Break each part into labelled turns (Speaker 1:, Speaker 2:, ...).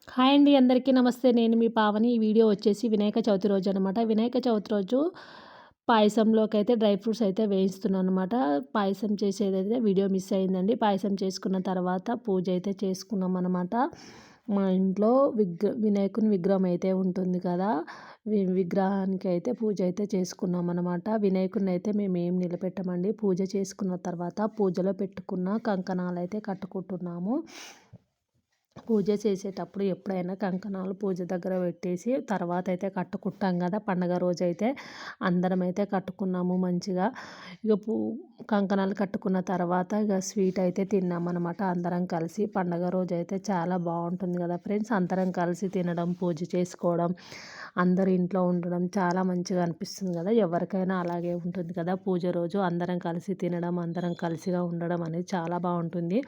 Speaker 1: Hi అండి. అందరికీ నమస్తే. నేను మీ పావని. ఈ వీడియో వచ్చేసి వినాయక చవితి రోజు అనమాట. వినాయక చవితి రోజు పాయసంలోకైతే డ్రై ఫ్రూట్స్ అయితే వేయిస్తున్నాననమాట. పాయసం చేసేదైతే వీడియో మిస్ అయిందండి. పాయసం చేసుకున్న తర్వాత పూజ అయితే చేసుకున్నామనమాట. మా ఇంట్లో వినాయకుని విగ్రహం అయితే ఉంటుంది కదా! విగ్రహానికి అయితే పూజ అయితే చేసుకున్నామనమాట. వినాయకుడిని అయితే మేమేం నిలబెట్టమండి. పూజ చేసుకున్న తర్వాత పూజలో పెట్టుకున్న కంకణాలైతే కట్టుకుంటున్నాము. పూజ చేసేటప్పుడు ఎప్పుడైనా కంకణాలు పూజ దగ్గర పెట్టేసి తర్వాత అయితే కట్టుకుంటాం కదా! పండగ రోజైతే అందరం అయితే కట్టుకున్నాము మంచిగా. ఇక కంకణాలు కట్టుకున్న తర్వాత ఇక స్వీట్ అయితే తిన్నామన్నమాట అందరం కలిసి. పండగ రోజైతే చాలా బాగుంటుంది కదా ఫ్రెండ్స్! అందరం కలిసి తినడం, పూజ చేసుకోవడం, అందరు ఇంట్లో ఉండడం చాలా మంచిగా అనిపిస్తుంది కదా! ఎవరికైనా అలాగే ఉంటుంది కదా! పూజ రోజు అందరం కలిసి తినడం, అందరం కలిసిగా ఉండడం అనేది చాలా బాగుంటుంది.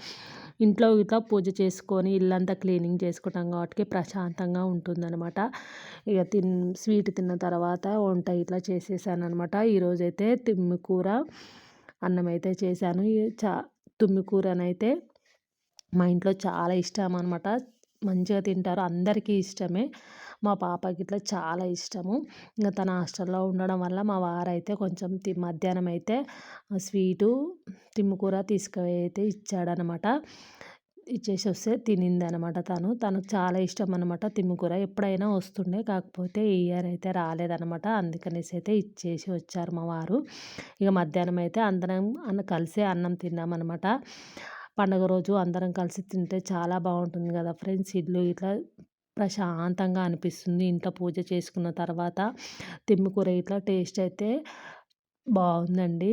Speaker 1: ఇంట్లో ఇట్లా పూజ చేసుకొని ఇల్లంతా క్లీనింగ్ చేసుకుంటాం కాబట్టి ప్రశాంతంగా ఉంటుందన్నమాట. ఇక స్వీట్ తిన్న తర్వాత వంట ఇట్లా చేసేసాననమాట. ఈరోజైతే కూర అన్నం అయితే చేశాను. కూరనైతే మా ఇంట్లో చాలా ఇష్టం అనమాట. మంచిగా తింటారు, అందరికీ ఇష్టమే. మా పాపకి ఇట్లా చాలా ఇష్టము. ఇంకా తన హాస్టల్లో ఉండడం వల్ల మా వారైతే కొంచెం మధ్యాహ్నం అయితే స్వీటు కూర తీసుకుపోయి అయితే ఇచ్చాడనమాట. ఇచ్చేసి వస్తే తినిందనమాట తనకు చాలా ఇష్టం అనమాట కూర. ఎప్పుడైనా వస్తుండే, కాకపోతే ఈ ఇయర్ అయితే రాలేదనమాట. అందుకనేసి అయితే ఇచ్చేసి వచ్చారు మా వారు. ఇక మధ్యాహ్నం అయితే అందరం కలిసే అన్నం తిన్నామన్నమాట. పండుగ రోజు అందరం కలిసి తింటే చాలా బాగుంటుంది కదా ఫ్రెండ్స్! ఇల్లు ఇట్లా ప్రశాంతంగా అనిపిస్తుంది ఇంట్లో పూజ చేసుకున్న తర్వాత. కూర ఇట్లా టేస్ట్ అయితే బాగుందండి.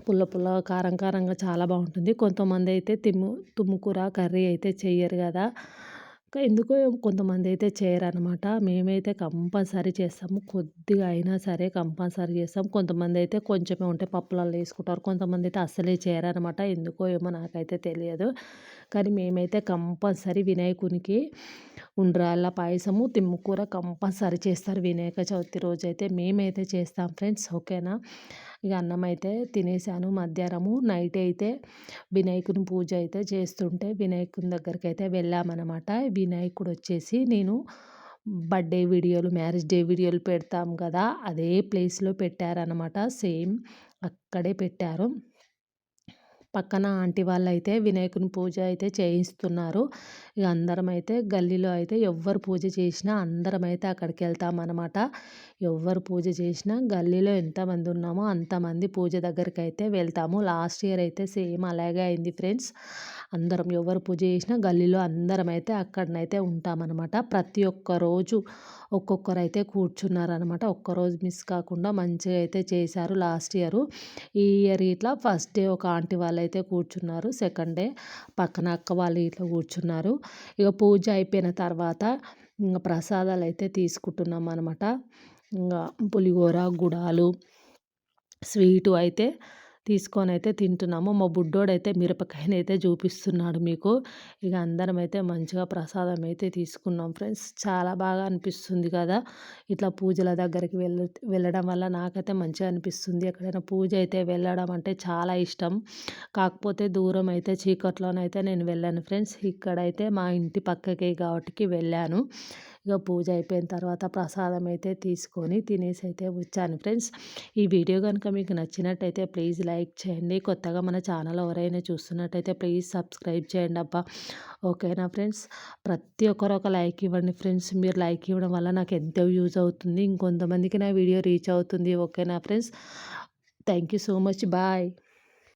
Speaker 1: పుల్ల పుల్ల, కారం కారంగా చాలా బాగుంటుంది. కొంతమంది అయితే తుమ్ముకూర కర్రీ అయితే చెయ్యరు కదా! ఎందుకో కొంతమంది అయితే చేయరనమాట. మేమైతే కంపల్సరీ చేస్తాము. కొద్దిగా అయినా సరే కంపల్సరీ చేస్తాం. కొంతమంది అయితే కొంచెమే ఉంటే పప్పులలో వేసుకుంటారు. కొంతమంది అయితే అస్సలే చేయరనమాట. ఎందుకో ఏమో నాకైతే తెలియదు. కానీ మేమైతే కంపల్సరీ వినాయకునికి ఉండ్రాళ్ళ పాయసము, కూర కంపల్సరీ చేస్తారు వినాయక చవితి రోజైతే. మేమైతే చేస్తాం ఫ్రెండ్స్. ఓకేనా? ఇక అన్నం అయితే తినేసాను మధ్యాహ్నము. నైట్ అయితే వినాయకుని పూజ అయితే చేస్తుంటే వినాయకుని దగ్గరికి అయితే వెళ్ళామన్నమాట. వినాయకుడు వచ్చేసి నేను బర్త్డే వీడియోలు, మ్యారేజ్ డే వీడియోలు పెడతాం కదా! అదే ప్లేస్లో పెట్టారనమాట. సేమ్ అక్కడే పెట్టారు. పక్కన ఆంటీ వాళ్ళైతే వినాయకుని పూజ అయితే చేయిస్తున్నారు. ఇక అందరం అయితే గల్లీలో అయితే ఎవ్వరు పూజ చేసినా అందరం అయితే అక్కడికి వెళ్తామన్నమాట. ఎవ్వరు పూజ చేసినా గల్లీలో ఎంతమంది ఉన్నామో అంతమంది పూజ దగ్గరికి అయితే వెళ్తాము. లాస్ట్ ఇయర్ అయితే సేమ్ అలాగే అయింది ఫ్రెండ్స్. అందరం ఎవరు పూజ చేసినా గల్లీలో అందరం అయితే అక్కడనైతే ఉంటామన్నమాట. ప్రతి ఒక్క రోజు ఒక్కొక్కరైతే కూర్చున్నారనమాట. ఒక్కరోజు మిస్ కాకుండా మంచిగా అయితే చేశారు లాస్ట్ ఇయర్. ఈ ఇయర్ ఇట్లా ఫస్ట్ డే ఒక ఆంటీ వాళ్ళైతే కూర్చున్నారు. సెకండ్ డే పక్కన అక్క వాళ్ళు ఇట్లా కూర్చున్నారు. ఇక పూజ అయిపోయిన తర్వాత ఇంకా ప్రసాదాలు అయితే తీసుకుంటున్నాం అనమాట. ఇంకా పులిహోర, గుడాలు, స్వీటు అయితే తీసుకొని అయితే తింటున్నాము. మా బుడ్డోడైతే మిరపకాయనైతే చూపిస్తున్నాడు మీకు. ఇక అందరం అయితే మంచిగా ప్రసాదం అయితే తీసుకున్నాం ఫ్రెండ్స్. చాలా బాగా అనిపిస్తుంది కదా! ఇట్లా పూజల దగ్గరికి వెళ్ళడం వల్ల నాకైతే మంచిగా అనిపిస్తుంది. ఎక్కడైనా పూజ అయితే వెళ్ళడం అంటే చాలా ఇష్టం. కాకపోతే దూరం అయితే చీకట్లోనైతే నేను వెళ్ళాను ఫ్రెండ్స్. ఇక్కడైతే మా ఇంటి పక్కకే కాబట్టి వెళ్ళాను. ఇక పూజ అయిపోయిన తర్వాత ప్రసాదం అయితే తీసుకొని తినేసి అయితే వచ్చాను ఫ్రెండ్స్. ఈ వీడియో కనుక మీకు నచ్చినట్టయితే ప్లీజ్ లైక్ చేయండి. కొత్తగా మన ఛానల్ ఎవరైనా చూస్తున్నట్టయితే ప్లీజ్ సబ్స్క్రైబ్ చేయండి అబ్బా. ఓకేనా ఫ్రెండ్స్? ప్రతి ఒక్కరు ఒక లైక్ ఇవ్వండి ఫ్రెండ్స్. మీరు లైక్ ఇవ్వడం వల్ల నాకు ఎంతో యూజ్ అవుతుంది. ఇంకొంతమందికి నా వీడియో రీచ్ అవుతుంది. ఓకేనా friends? Thank you so much. Bye.